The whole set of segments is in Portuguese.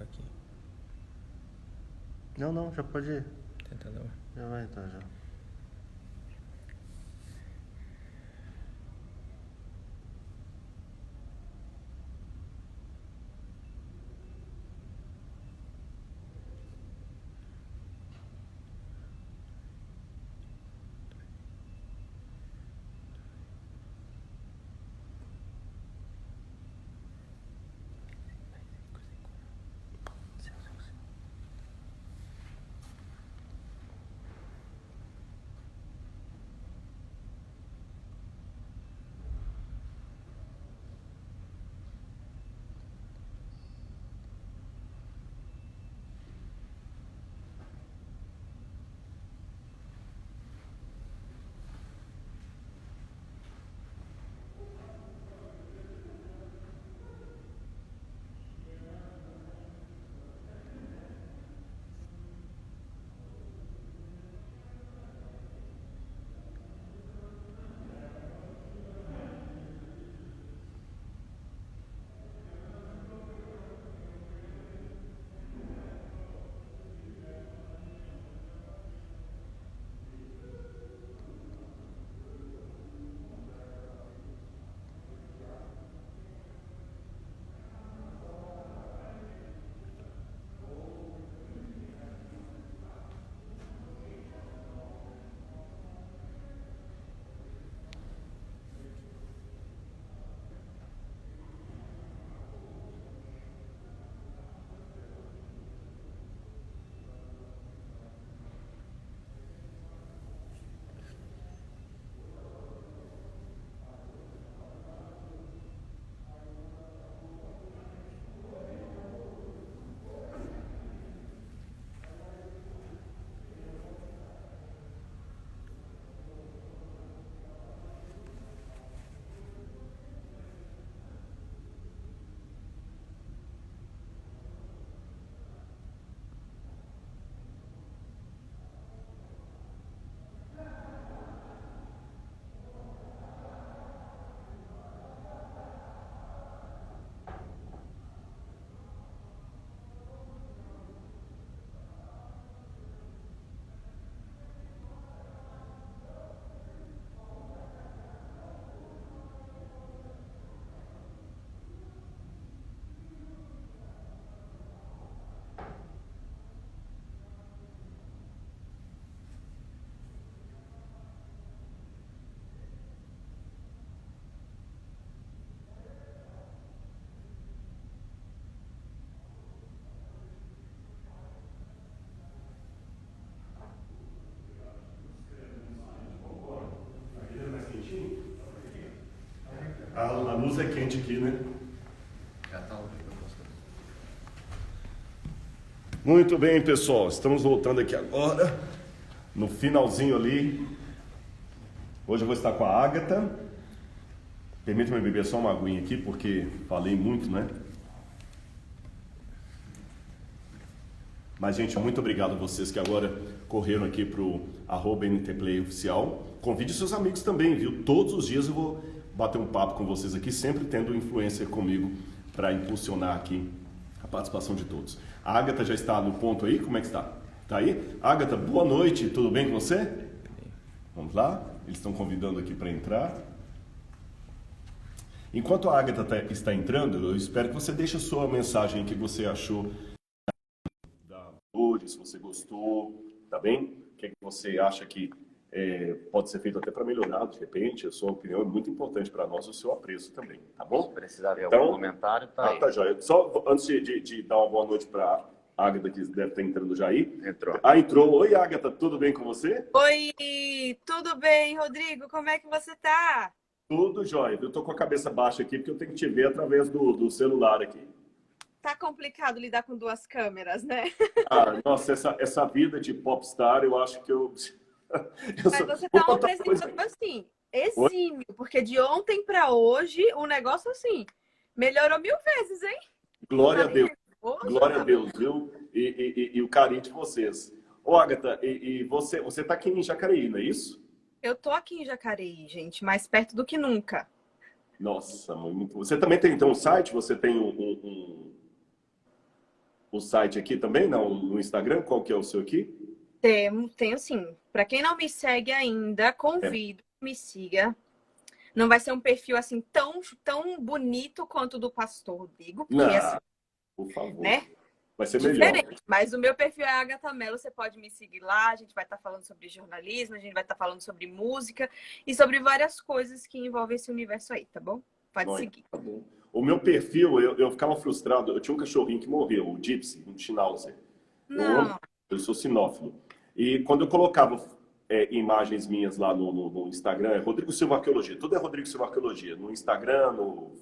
aqui. Não, não, já pode ir. Tentador. Já vai entrar, já. A luz é quente aqui, né? Muito bem, pessoal. Estamos voltando aqui agora, no finalzinho ali. Hoje eu vou estar com a Ágata. Permita-me beber só uma aguinha aqui, porque falei muito, né? Mas, gente, muito obrigado a vocês que agora correram aqui pro @NTPlayOficial. Convide seus amigos também, viu? Todos os dias eu vou bater um papo com vocês aqui, sempre tendo influência comigo para impulsionar aqui a participação de todos. A Ágata já está no ponto aí? Como é que está? Tá aí? Ágata, boa noite, tudo bem com você? Vamos lá? Eles estão convidando aqui para entrar. Enquanto a Ágata está entrando, eu espero que você deixe a sua mensagem que você achou da hoje, se você gostou, tá bem? O que é que você acha que pode ser feito até para melhorar, de repente? A sua opinião é muito importante para nós, o seu apreço também, tá bom? Se precisar de Então, algum comentário, tá aí. Tá joia. Só antes de dar uma boa noite para a Ágata, que deve estar entrando já aí. Entrou. Entrou. Oi, Ágata, tudo bem com você? Oi, tudo bem, Rodrigo? Como é que você tá? Tudo jóia. Eu tô com a cabeça baixa aqui, porque eu tenho que te ver através do celular aqui. Tá complicado lidar com duas câmeras, né? Nossa, essa vida de popstar, eu acho que eu... Mas você tá um apresentador assim, exímio, porque de ontem para hoje o negócio assim melhorou 1000 vezes, hein? Glória a Deus. Nervoso, Glória a Deus, viu? E o carinho de vocês. Ô, Ágata, você tá aqui em Jacareí, não é isso? Eu tô aqui em Jacareí, gente, mais perto do que nunca. Nossa, muito... Você também tem então um site? Você tem o site aqui também, não? No Instagram, qual que é o seu aqui? Tenho sim. Para quem não me segue ainda, convido, me siga. Não vai ser um perfil assim tão bonito quanto o do pastor Rodrigo, porque assim, por favor. né? Vai ser Diferente. melhor. Mas o meu perfil é Agatha Mello, você pode me seguir lá. A gente vai estar falando sobre jornalismo, a gente vai estar falando sobre música e sobre várias coisas que envolvem esse universo aí, tá bom? Pode seguir. Tá bom. O meu perfil, eu ficava frustrado. Eu tinha um cachorrinho que morreu, o Gypsy, um Schnauzer. Eu sou sinófilo. E quando eu colocava imagens minhas lá no Instagram, é Rodrigo Silva Arqueologia. Tudo é Rodrigo Silva Arqueologia. No Instagram, no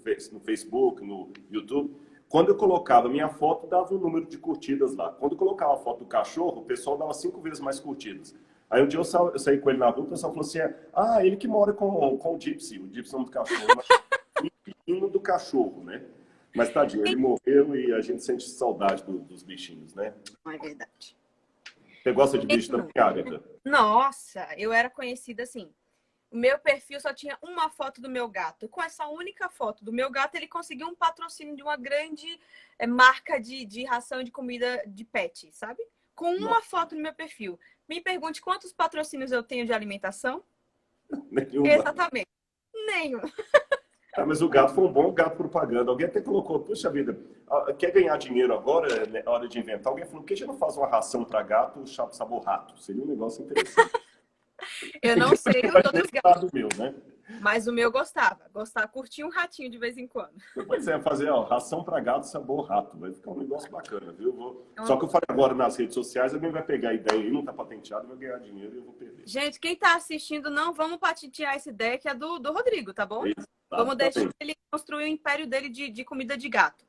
Facebook, no YouTube. Quando eu colocava minha foto, dava um número de curtidas lá. Quando eu colocava a foto do cachorro, o pessoal dava 5 vezes mais curtidas. Aí um dia eu saí com ele na rua, o pessoal falou assim, ele que mora com o Gypsy é um do cachorro. Mas do cachorro, né? Mas tadinho, ele morreu e a gente sente saudade dos bichinhos, né? Não é verdade. Você gosta de bicho também, Agatha? Nossa, eu era conhecida assim. O meu perfil só tinha uma foto do meu gato. Com essa única foto do meu gato, ele conseguiu um patrocínio de uma grande marca de ração de comida de pet, sabe? Com uma foto no meu perfil. Me pergunte quantos patrocínios eu tenho de alimentação? Nenhuma. Exatamente. Nenhum. Mas o gato foi um bom gato propaganda. Alguém até colocou, puxa vida, quer ganhar dinheiro agora, é hora de inventar. Alguém falou, por que a gente não faz uma ração para gato sabor rato? Seria um negócio interessante. Eu não sei o dos gatos, meu, né? mas o meu gostava. Curtia um ratinho de vez em quando. Pois é, fazer ração para gato sabor rato. Vai ficar um negócio bacana, viu? Só que eu falei agora nas redes sociais, alguém vai pegar a ideia e não está patenteado, vai ganhar dinheiro e eu vou perder. Gente, quem está assistindo, não vamos patentear essa ideia que é do Rodrigo, tá bom? Vamos deixar ele construir o império dele de comida de gato.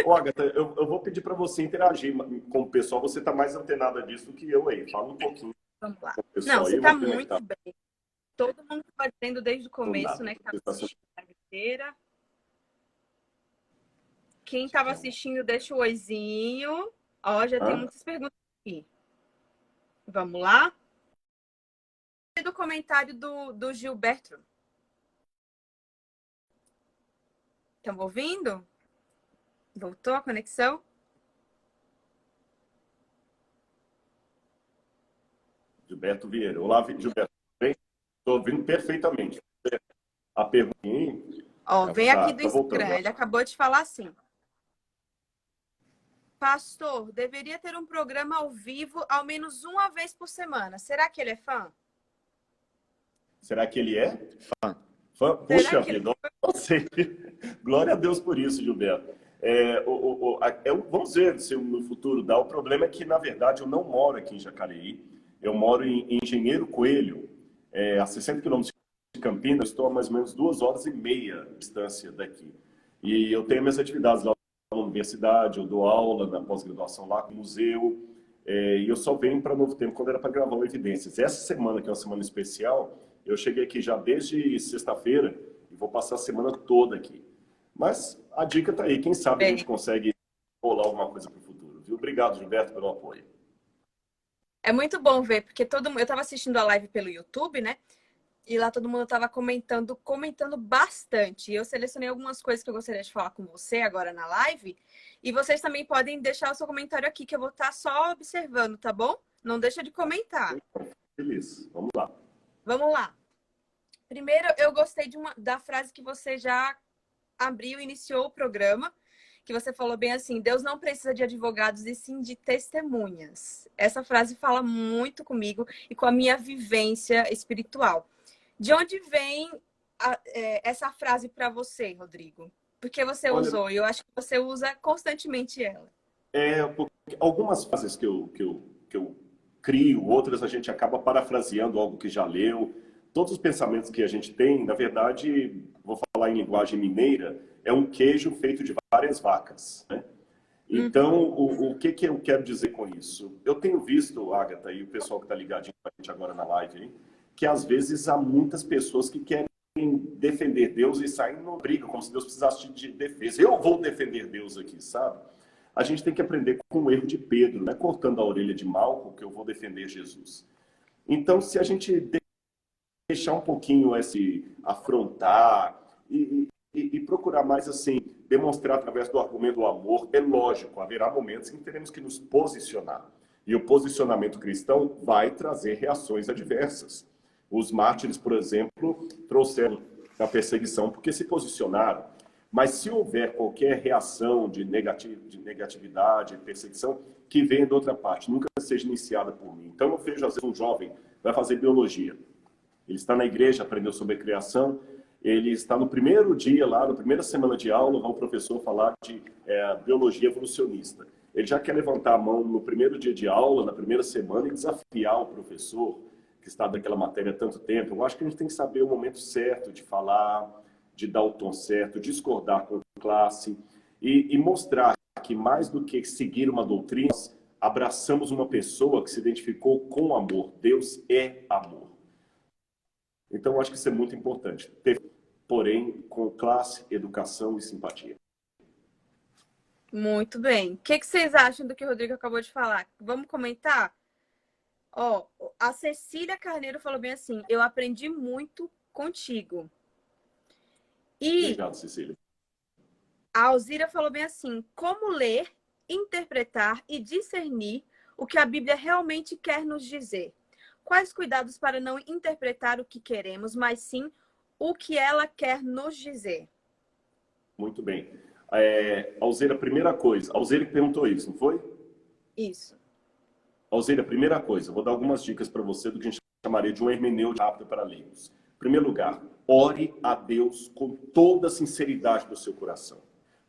Ô, Agatha, eu vou pedir para você interagir com o pessoal. Você está mais antenada disso que eu aí. Fala um pouquinho. Vamos lá. Não, você está muito bem. Todo mundo está dizendo desde o começo, né? Que estava assistindo a inteira. Quem estava assistindo, deixa o oizinho. Ó, já tem muitas perguntas aqui. Vamos lá. Do comentário do Gilberto. Estão ouvindo? Voltou a conexão? Gilberto Vieira. Olá, Gilberto. Estou ouvindo perfeitamente. A pergunta. Vem aqui do Instagram. Ele acabou de falar assim. Pastor, deveria ter um programa ao vivo ao menos uma vez por semana. Será que ele é fã? Será que ele é? Fã? Puxa vida, não sei. Glória a Deus por isso, Gilberto. Vamos ver se no futuro dá. O problema é que, na verdade, eu não moro aqui em Jacareí. Eu moro em Engenheiro Coelho, a 60 quilômetros de Campinas. Estou a mais ou menos 2h30 de distância daqui. E eu tenho minhas atividades lá na universidade, eu dou aula na pós-graduação lá com o museu. E eu só venho para Novo Tempo quando era para gravar o Evidências. Essa semana, que é uma semana especial, eu cheguei aqui já desde sexta-feira e vou passar a semana toda aqui. Mas a dica está aí. Quem sabe a gente consegue rolar alguma coisa para o futuro. Viu? Obrigado, Gilberto, pelo apoio. É muito bom ver, porque eu estava assistindo a live pelo YouTube, né? E lá todo mundo estava comentando bastante. Eu selecionei algumas coisas que eu gostaria de falar com você agora na live. E vocês também podem deixar o seu comentário aqui, que eu vou estar só observando, tá bom? Não deixa de comentar. Feliz. Vamos lá. Vamos lá. Primeiro, eu gostei da frase que você já abriu, iniciou o programa, que você falou bem assim, Deus não precisa de advogados e sim de testemunhas. Essa frase fala muito comigo e com a minha vivência espiritual. De onde vem essa frase para você, Rodrigo? Porque você usou, e eu acho que você usa constantemente ela. Algumas frases que eu crio, outras a gente acaba parafraseando algo que já leu. Todos os pensamentos que a gente tem, na verdade, vou falar em linguagem mineira, é um queijo feito de várias vacas, né? Então, o que eu quero dizer com isso? Eu tenho visto, Agatha, e o pessoal que está ligadinho com a gente agora na live, aí, que às vezes há muitas pessoas que querem defender Deus e saem numa briga, como se Deus precisasse de defesa. Eu vou defender Deus aqui, sabe? A gente tem que aprender com o erro de Pedro, não é cortando a orelha de Malco que eu vou defender Jesus. Então, se a gente deixar um pouquinho esse afrontar e procurar mais assim demonstrar através do argumento do amor. É lógico, haverá momentos em que teremos que nos posicionar. E o posicionamento cristão vai trazer reações adversas. Os mártires, por exemplo, trouxeram a perseguição porque se posicionaram. Mas se houver qualquer reação de negatividade, perseguição, que venha de outra parte, nunca seja iniciada por mim. Então eu vejo, às vezes, um jovem vai fazer biologia. Ele está na igreja, aprendeu sobre criação, ele está no primeiro dia lá, na primeira semana de aula, vai o professor falar de biologia evolucionista. Ele já quer levantar a mão no primeiro dia de aula, na primeira semana, e desafiar o professor que está daquela matéria há tanto tempo. Eu acho que a gente tem que saber o momento certo de falar, de dar o tom certo, discordar com a classe e mostrar que mais do que seguir uma doutrina, nós abraçamos uma pessoa que se identificou com amor. Deus é amor. Então, eu acho que isso é muito importante. Porém, com classe, educação e simpatia. Muito bem. O que vocês acham do que o Rodrigo acabou de falar? Vamos comentar? Ó, a Cecília Carneiro falou bem assim, eu aprendi muito contigo. E Obrigado, Cecília. a Alzira falou bem assim, como ler, interpretar e discernir o que a Bíblia realmente quer nos dizer? Quais cuidados para não interpretar o que queremos, mas sim o que ela quer nos dizer? Muito bem. Alzeira, primeira coisa. Alzeira que perguntou isso, não foi? Isso. Alzeira, primeira coisa. Vou dar algumas dicas para você do que a gente chamaria de um hermenêutica rápido para leigos. Em primeiro lugar, ore a Deus com toda a sinceridade do seu coração,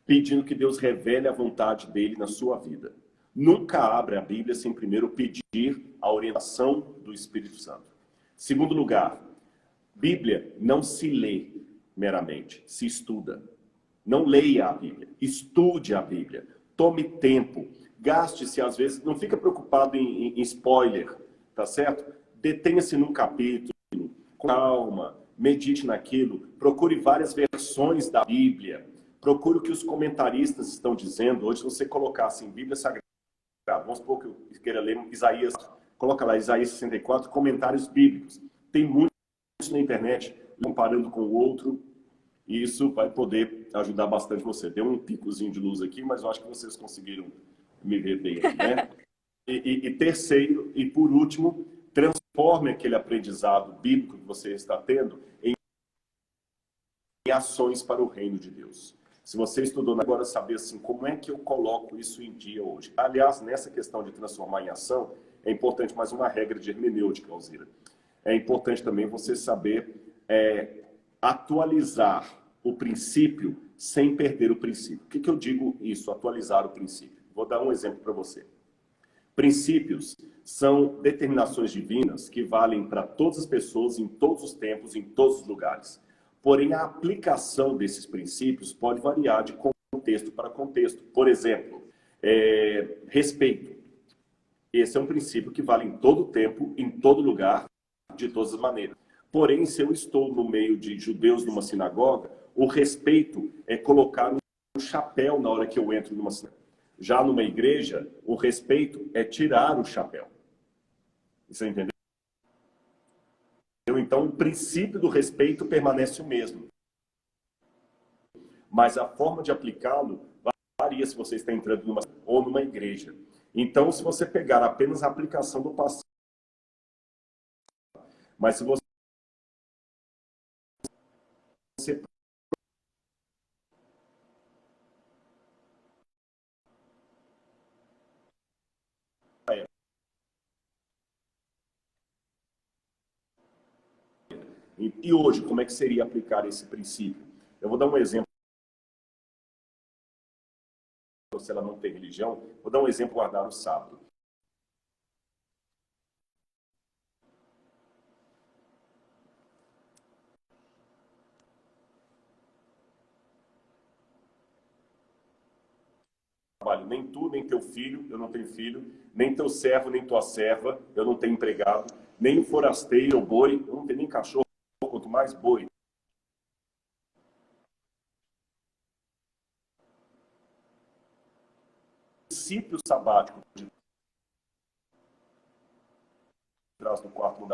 pedindo que Deus revele a vontade dele na sua vida. Nunca abra a Bíblia sem primeiro pedir a orientação do Espírito Santo. Segundo lugar, Bíblia não se lê meramente, se estuda. Não leia a Bíblia, estude a Bíblia, tome tempo, gaste-se às vezes, não fica preocupado em spoiler, tá certo? Detenha-se num capítulo, com calma, medite naquilo, procure várias versões da Bíblia, procure o que os comentaristas estão dizendo. Hoje, se você colocar assim, Bíblia Sagrada, vamos supor que eu queira ler Isaías, coloca lá Isaías 64, comentários bíblicos. Tem muitos na internet, comparando com o outro, e isso vai poder ajudar bastante você. Deu um picozinho de luz aqui, mas eu acho que vocês conseguiram me ver bem aqui, né? E terceiro, e por último, transforme aquele aprendizado bíblico que você está tendo em ações para o reino de Deus. Se você estudou agora, saber assim, como é que eu coloco isso em dia hoje? Aliás, nessa questão de transformar em ação, é importante mais uma regra de hermenêutica, Alzira. É importante também você saber atualizar o princípio sem perder o princípio. O que eu digo isso, atualizar o princípio? Vou dar um exemplo para você. Princípios são determinações divinas que valem para todas as pessoas, em todos os tempos, em todos os lugares. Porém, a aplicação desses princípios pode variar de contexto para contexto. Por exemplo, respeito. Esse é um princípio que vale em todo tempo, em todo lugar, de todas as maneiras. Porém, se eu estou no meio de judeus numa sinagoga, o respeito é colocar um chapéu na hora que eu entro numa sinagoga. Já numa igreja, o respeito é tirar o chapéu. Você entendeu? Então, o princípio do respeito permanece o mesmo. Mas a forma de aplicá-lo varia se você está entrando numa ou numa igreja. Então, se você pegar apenas a aplicação do passado, mas se você e hoje, como é que seria aplicar esse princípio? Eu vou dar um exemplo. Se ela não tem religião, vou dar um exemplo, guardar o sábado. Nem tu, nem teu filho, eu não tenho filho, nem teu servo, nem tua serva, eu não tenho empregado, nem o forasteiro ou boi, eu não tenho nem cachorro, quanto mais boi. Princípio sabático de trás do quarto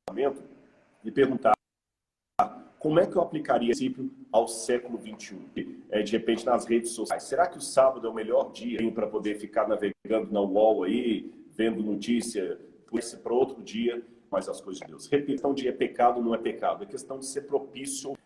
mandamento e perguntar Como é que eu aplicaria esse princípio ao século XXI? De repente, nas redes sociais. Será que o sábado é o melhor dia para poder ficar navegando na UOL aí, vendo notícia para outro dia, mas as coisas de Deus? Repita, é pecado não é pecado. É questão de ser propício.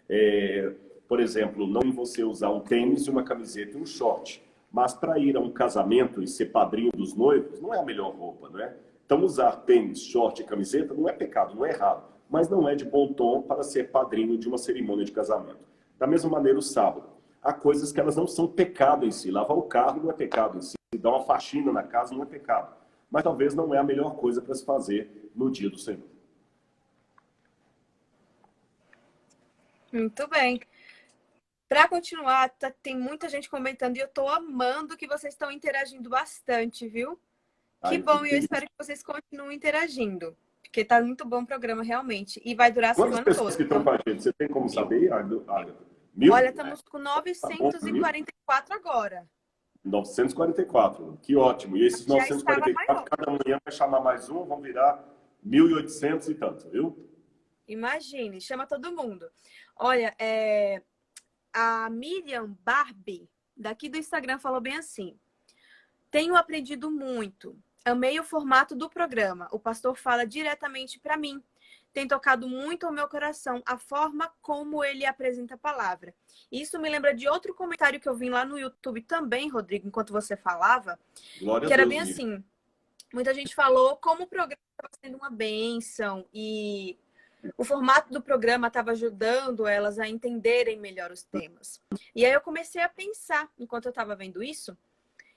Por exemplo, não em você usar um tênis, uma camiseta e um short. Mas para ir a um casamento e ser padrinho dos noivos, não é a melhor roupa, não é? Então, usar tênis, short e camiseta não é pecado, não é errado. Mas não é de bom tom para ser padrinho de uma cerimônia de casamento. Da mesma maneira, o sábado. Há coisas que elas não são pecado em si. Lavar o carro não é pecado em si. Dar uma faxina na casa não é pecado. Mas talvez não é a melhor coisa para se fazer no dia do Senhor. Muito bem. Para continuar, tem muita gente comentando e eu estou amando que vocês estão interagindo bastante, viu? Que bom, e eu espero que vocês continuem interagindo. Porque está muito bom o programa, realmente. E vai durar a semana toda. Quantas pessoas que estão com a gente? Você tem como saber, Agatha? Olha, estamos com 944 agora. 944, que ótimo. E esses 944, cada manhã vai chamar mais um, vão virar 1.800 e tanto, viu? Imagine, chama todo mundo. Olha, a Miriam Barbie, daqui do Instagram, falou bem assim: tenho aprendido muito. Amei o formato do programa. O pastor fala diretamente para mim. Tem tocado muito ao meu coração a forma como ele apresenta a palavra. Isso me lembra de outro comentário que eu vi lá no YouTube também, Rodrigo, enquanto você falava, Glória que era a Deus, bem assim. Muita gente falou como o programa estava sendo uma bênção e o formato do programa estava ajudando elas a entenderem melhor os temas. E aí eu comecei a pensar, enquanto eu estava vendo isso,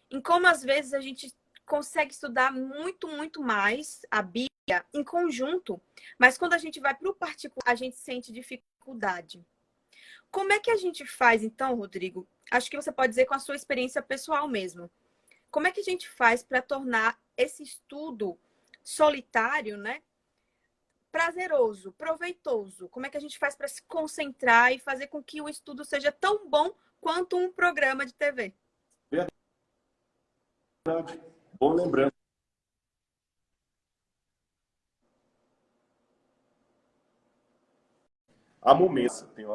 em como às vezes a gente consegue estudar muito, muito mais a Bíblia em conjunto, mas quando a gente vai para o particular, a gente sente dificuldade. Como é que a gente faz, então, Rodrigo? Acho que você pode dizer com a sua experiência pessoal mesmo. Como é que a gente faz para tornar esse estudo solitário, né, prazeroso, proveitoso? Como é que a gente faz para se concentrar e fazer com que o estudo seja tão bom quanto um programa de TV? Verdade. Bom lembrança. Há momentos, tem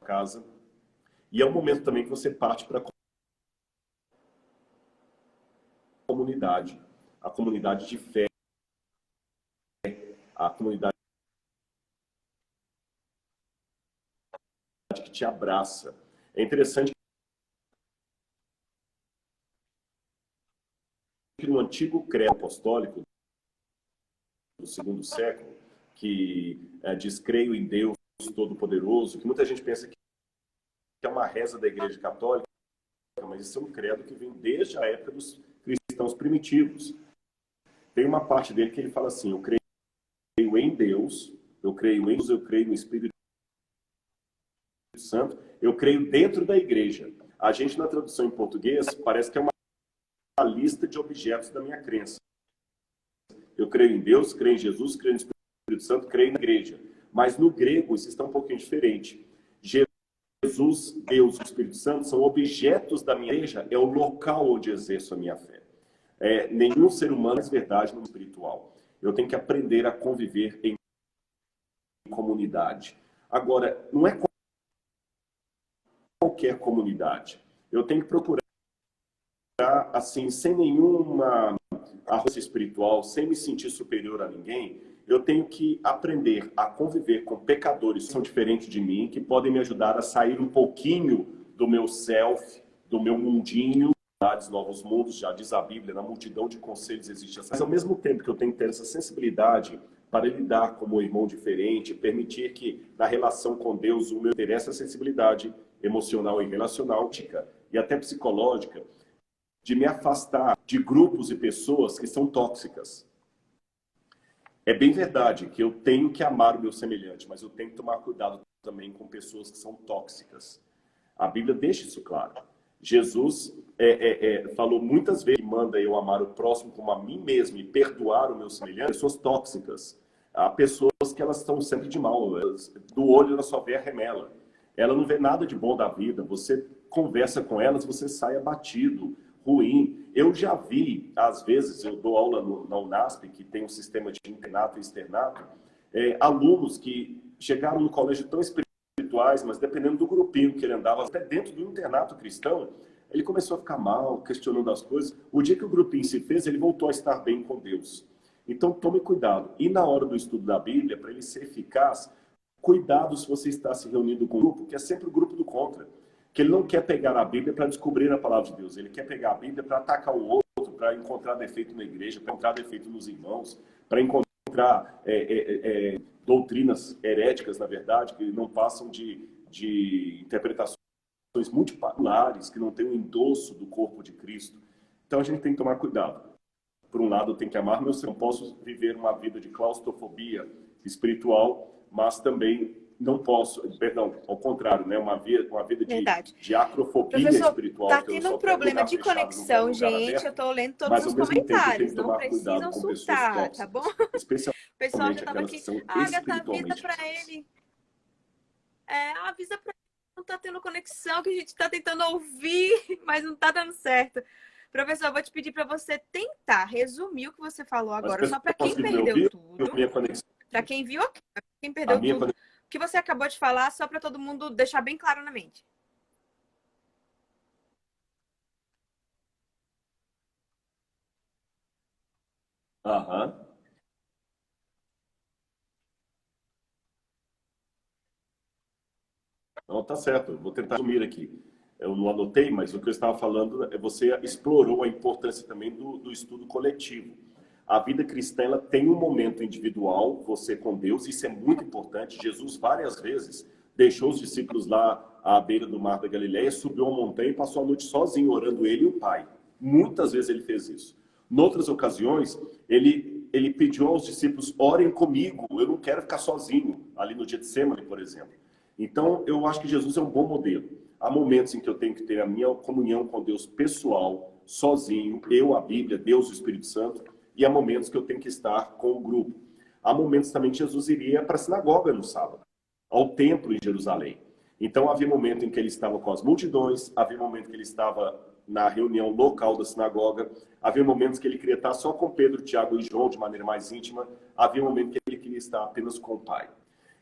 casa. E é um momento também que você parte para a comunidade de fé, a comunidade que te abraça. É interessante que no antigo credo apostólico do segundo século, que diz creio em Deus Todo-Poderoso, que muita gente pensa que é uma reza da Igreja Católica, mas isso é um credo que vem desde a época dos cristãos primitivos. Tem uma parte dele que ele fala assim: eu creio em Deus, eu creio em Deus, eu creio no Espírito Santo, eu creio dentro da igreja. A gente, na tradução em português, parece que é uma lista de objetos da minha crença. Eu creio em Deus, creio em Jesus, creio no Espírito Santo, creio na igreja. Mas no grego isso está um pouquinho diferente. Jesus, Deus e o Espírito Santo são objetos da minha igreja, é o local onde exerço a minha fé. Nenhum ser humano é verdade no espiritual. Eu tenho que aprender a conviver em comunidade. Agora, não é qualquer comunidade. Eu tenho que procurar, assim, sem nenhuma arrogância espiritual, sem me sentir superior a ninguém, eu tenho que aprender a conviver com pecadores que são diferentes de mim, que podem me ajudar a sair um pouquinho do meu self, do meu mundinho, novos mundos, já diz a Bíblia, na multidão de conselhos existe essa. Mas ao mesmo tempo que eu tenho que ter essa sensibilidade para lidar como um irmão diferente, permitir que na relação com Deus o meu ter essa sensibilidade emocional e relacional, e até psicológica, de me afastar de grupos e pessoas que são tóxicas. É bem verdade que eu tenho que amar o meu semelhante, mas eu tenho que tomar cuidado também com pessoas que são tóxicas. A Bíblia deixa isso claro. Jesus falou muitas vezes que manda eu amar o próximo como a mim mesmo e perdoar o meu semelhante. Pessoas tóxicas. Há pessoas que elas estão sempre de mal. Do olho ela só vê a remela. Ela não vê nada de bom da vida. Você conversa com elas, você sai abatido, ruim. Eu já vi, às vezes, eu dou aula na UNASP, que tem um sistema de internato e externato, alunos que chegaram no colégio tão espirituais, mas dependendo do grupinho que ele andava, até dentro do internato cristão, ele começou a ficar mal, questionando as coisas. O dia que o grupinho se fez, ele voltou a estar bem com Deus. Então, tome cuidado. E na hora do estudo da Bíblia, para ele ser eficaz, cuidado se você está se reunindo com um grupo, que é sempre o grupo do contra. Que ele não quer pegar a Bíblia para descobrir a palavra de Deus. Ele quer pegar a Bíblia para atacar o outro, para encontrar defeito na igreja, para encontrar defeito nos irmãos, para encontrar doutrinas heréticas, na verdade, que não passam de interpretações multipolares, que não têm o endosso do corpo de Cristo. Então, a gente tem que tomar cuidado. Por um lado, eu tenho que amar meu ser. Não posso viver uma vida de claustrofobia espiritual, mas também não posso, perdão, ao contrário, né? Uma vida de acrofobia Professor, espiritual. Tá tendo um problema de conexão, gente. Aberto, eu tô lendo todos os comentários. Não precisam surtar, tá bom? O pessoal já tava aqui. Agatha, avisa pra ele. Avisa pra ele. Não tá tendo conexão, que a gente tá tentando ouvir, mas não tá dando certo. Professor, eu vou te pedir para você tentar resumir o que você falou agora, só para quem perdeu tudo. Para quem viu, quem perdeu tudo. O que você acabou de falar, só para todo mundo deixar bem claro na mente. Aham. Não, tá certo. Eu vou tentar resumir aqui. Eu não anotei, mas o que eu estava falando é você explorou a importância também do estudo coletivo. A vida cristã ela tem um momento individual, você com Deus, isso é muito importante. Jesus várias vezes deixou os discípulos lá à beira do mar da Galileia, subiu uma montanha e passou a noite sozinho, orando ele e o Pai. Muitas vezes ele fez isso. Noutras ocasiões, ele pediu aos discípulos, orem comigo, eu não quero ficar sozinho, ali no Getsemane, por exemplo. Então, eu acho que Jesus é um bom modelo. Há momentos em que eu tenho que ter a minha comunhão com Deus pessoal, sozinho, eu, a Bíblia, Deus, o Espírito Santo, e há momentos que eu tenho que estar com o grupo. Há momentos também que Jesus iria para a sinagoga no sábado, ao templo em Jerusalém. Então, havia momento em que ele estava com as multidões, havia momento que ele estava na reunião local da sinagoga, havia momentos que ele queria estar só com Pedro, Tiago e João de maneira mais íntima, havia momento que ele queria estar apenas com o Pai.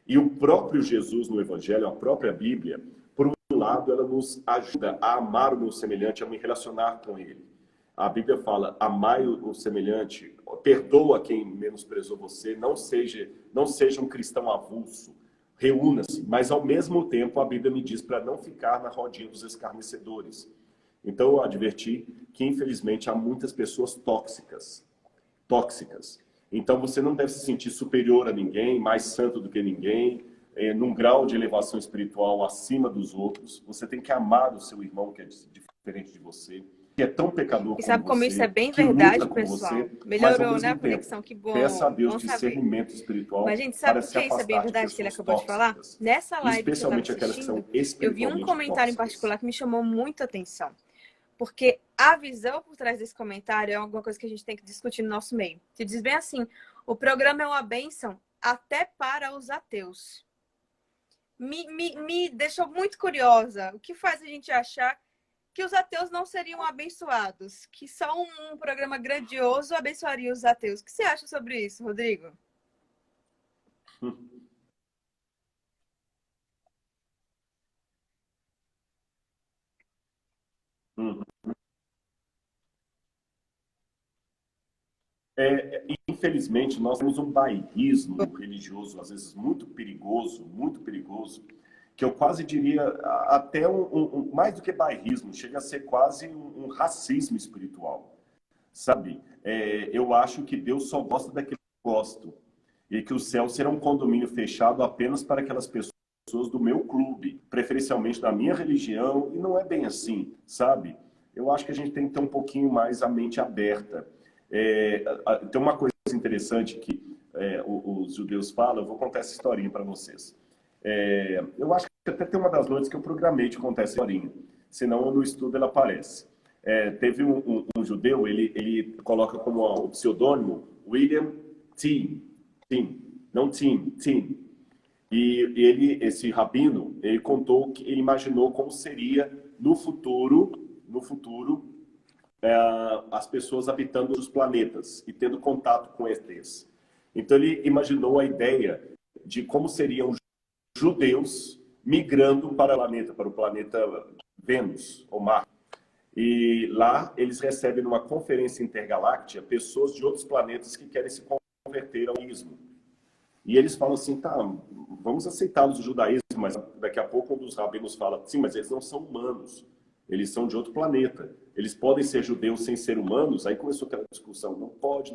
E o próprio Jesus no Evangelho, a própria Bíblia, por um lado, ela nos ajuda a amar o meu semelhante, a me relacionar com ele. A Bíblia fala, amai o semelhante, perdoa quem menosprezou você, não seja um cristão avulso, reúna-se. Mas, ao mesmo tempo, a Bíblia me diz para não ficar na rodinha dos escarnecedores. Então, eu adverti que, infelizmente, há muitas pessoas tóxicas. Então, você não deve se sentir superior a ninguém, mais santo do que ninguém, num grau de elevação espiritual acima dos outros. Você tem que amar o seu irmão que é diferente de você, que é tão pecador como você. E sabe como isso é bem verdade, pessoal? Você, melhorou, né, a conexão? Que bom. Peça a Deus discernimento espiritual. Mas, gente, sabe por que isso é bem verdade que ele acabou de falar? Nessa live que eu estava assistindo, eu vi um comentário em particular que me chamou muita atenção. Porque a visão por trás desse comentário é alguma coisa que a gente tem que discutir no nosso meio. Que diz bem assim, o programa é uma bênção até para os ateus. Me deixou muito curiosa. O que faz a gente achar que os ateus não seriam abençoados? Que só um programa grandioso abençoaria os ateus. O que você acha sobre isso, Rodrigo? Infelizmente, nós temos um bairrismo religioso, às vezes muito perigoso, que eu quase diria até mais do que bairrismo, chega a ser quase um racismo espiritual, sabe? Eu acho que Deus só gosta daquele que eu gosto e que o céu será um condomínio fechado apenas para aquelas pessoas do meu clube, preferencialmente da minha religião, e não é bem assim, sabe? Eu acho que a gente tem que ter um pouquinho mais a mente aberta. Tem uma coisa interessante que os judeus falam, eu vou contar essa historinha para vocês. Eu acho que até tem uma das noites que eu programei de contar essa historinha, senão no estudo ela aparece. Teve um judeu, ele coloca como o pseudônimo William Tim, não Tim. E esse rabino, ele contou que ele imaginou como seria no futuro, as pessoas habitando os planetas e tendo contato com ETs. Então ele imaginou a ideia de como seriam judeus migrando para o planeta Vênus, ou Marte. E lá eles recebem numa conferência intergaláctica pessoas de outros planetas que querem se converter ao ismo. E eles falam assim, tá, vamos aceitá-los do judaísmo, mas daqui a pouco um dos rabinos fala, sim, mas eles não são humanos, eles são de outro planeta. Eles podem ser judeus sem ser humanos? Aí começou aquela discussão, não pode.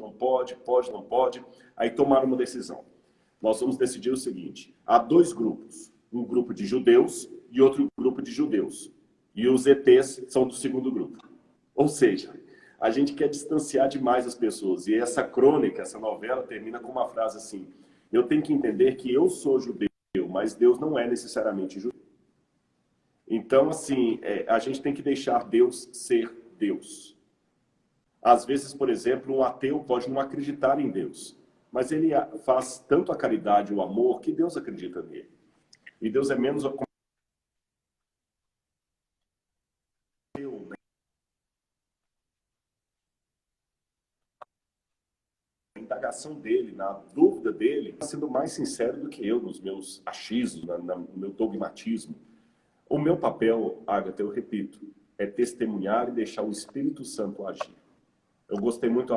Aí tomaram uma decisão. Nós vamos decidir o seguinte, há dois grupos, um grupo de judeus e outro grupo de judeus. E os ETs são do segundo grupo. Ou seja, a gente quer distanciar demais as pessoas. E essa crônica, essa novela, termina com uma frase assim, eu tenho que entender que eu sou judeu, mas Deus não é necessariamente judeu. Então, assim, a gente tem que deixar Deus ser Deus. Às vezes, por exemplo, um ateu pode não acreditar em Deus, mas ele faz tanto a caridade e o amor que Deus acredita nele. E Deus é menos a indagação dele, na dúvida dele, está sendo mais sincero do que eu nos meus achismos, no meu dogmatismo. O meu papel, Agatha, eu repito, é testemunhar e deixar o Espírito Santo agir. Eu gostei muito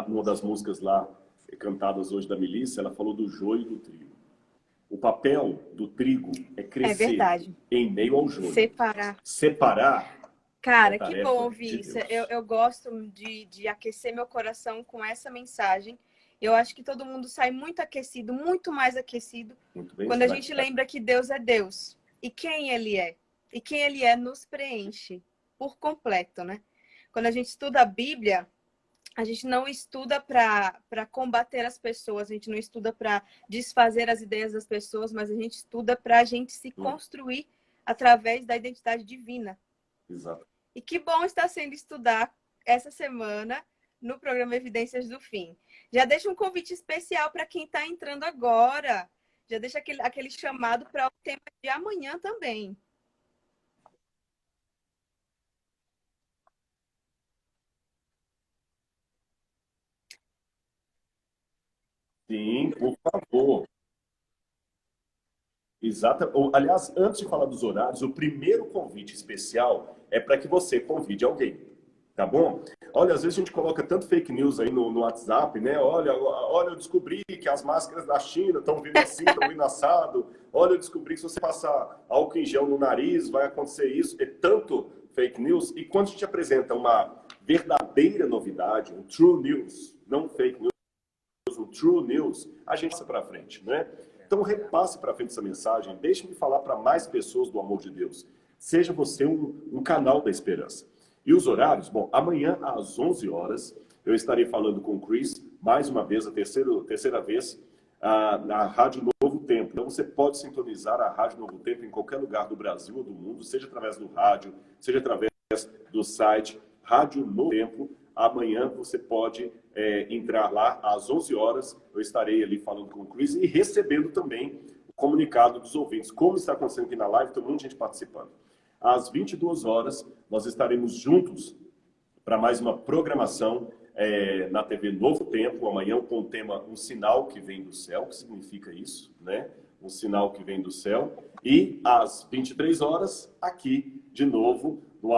numa das músicas lá, cantadas hoje da Melissa, ela falou do joio e do trigo. O papel do trigo é crescer em meio ao joio. Separar. Cara, que bom ouvir isso. Eu gosto de aquecer meu coração com essa mensagem. Eu acho que todo mundo sai muito aquecido, muito mais aquecido, quando a gente lembra que Deus é Deus. E quem Ele é. E quem Ele é nos preenche por completo, né? Quando a gente estuda a Bíblia, a gente não estuda para combater as pessoas, a gente não estuda para desfazer as ideias das pessoas, mas a gente estuda para a gente se construir através da identidade divina. Exato. E que bom está sendo estudar essa semana no programa Evidências do Fim. Já deixa um convite especial para quem está entrando agora. Já deixa aquele chamado para o tema de amanhã também. Sim, por favor. Exato. Aliás, antes de falar dos horários, o primeiro convite especial é para que você convide alguém, tá bom? Olha, às vezes a gente coloca tanto fake news aí no WhatsApp, né? Olha, eu descobri que as máscaras da China estão vindo assim, estão vindo assado. Olha, eu descobri que se você passar álcool em gel no nariz, vai acontecer isso. É tanto fake news. E quando a gente apresenta uma verdadeira novidade, um true news, não fake news, um true news, a gente passa para frente, né? Então, repasse para frente essa mensagem, deixe-me falar para mais pessoas do amor de Deus. Seja você um canal da esperança. E os horários? Bom, amanhã às 11 horas, eu estarei falando com o Chris, mais uma vez, a terceira vez, na Rádio Novo Tempo. Então, você pode sintonizar a Rádio Novo Tempo em qualquer lugar do Brasil ou do mundo, seja através do rádio, seja através do site Rádio Novo Tempo. Amanhã você pode entrar lá às 11 horas. Eu estarei ali falando com o Chris e recebendo também o comunicado dos ouvintes. Como está acontecendo aqui na live, tem muita gente participando. Às 22 horas, nós estaremos juntos para mais uma programação na TV Novo Tempo. Amanhã com o tema Um Sinal que Vem do Céu. O que significa isso, né? Um sinal que vem do céu. E às 23 horas, aqui, de novo, no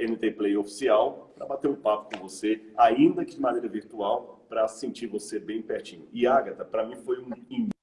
@NTPlayOficial, para bater um papo com você, ainda que de maneira virtual, para sentir você bem pertinho. E, Agatha, para mim foi um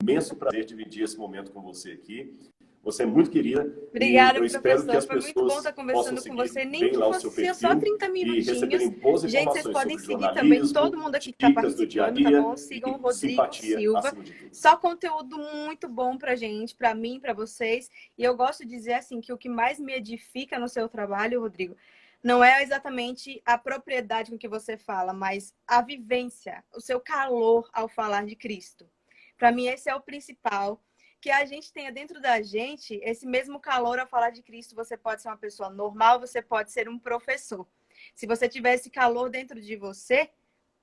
imenso prazer dividir esse momento com você aqui. Você é muito querida. Obrigada, e eu espero que as professor. Foi muito bom pessoas estar possam conversando com seguir você. Nem bem que lá o seu fosse só perfil 30 e receberem minutinhos. boas Gente, vocês informações podem sobre seguir também todo jornalismo, mundo aqui que está dicas do dia a participando, tá bom? dia Sigam o e Rodrigo simpatia Silva. acima de tudo. Só conteúdo muito bom pra gente, pra mim, pra vocês. E eu gosto de dizer assim que o que mais me edifica no seu trabalho, Rodrigo, não é exatamente a propriedade com que você fala, mas a vivência, o seu calor ao falar de Cristo. Para mim, esse é o principal. Que a gente tenha dentro da gente esse mesmo calor ao falar de Cristo. Você pode ser uma pessoa normal, você pode ser um professor. Se você tiver esse calor dentro de você,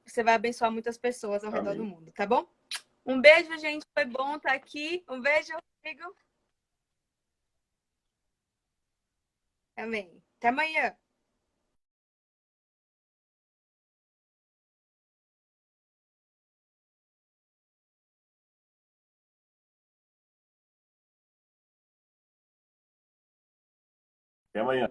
você vai abençoar muitas pessoas ao redor do mundo, tá bom? Um beijo, gente. Foi bom estar aqui. Um beijo, Rodrigo. Amém. Até amanhã. Até amanhã.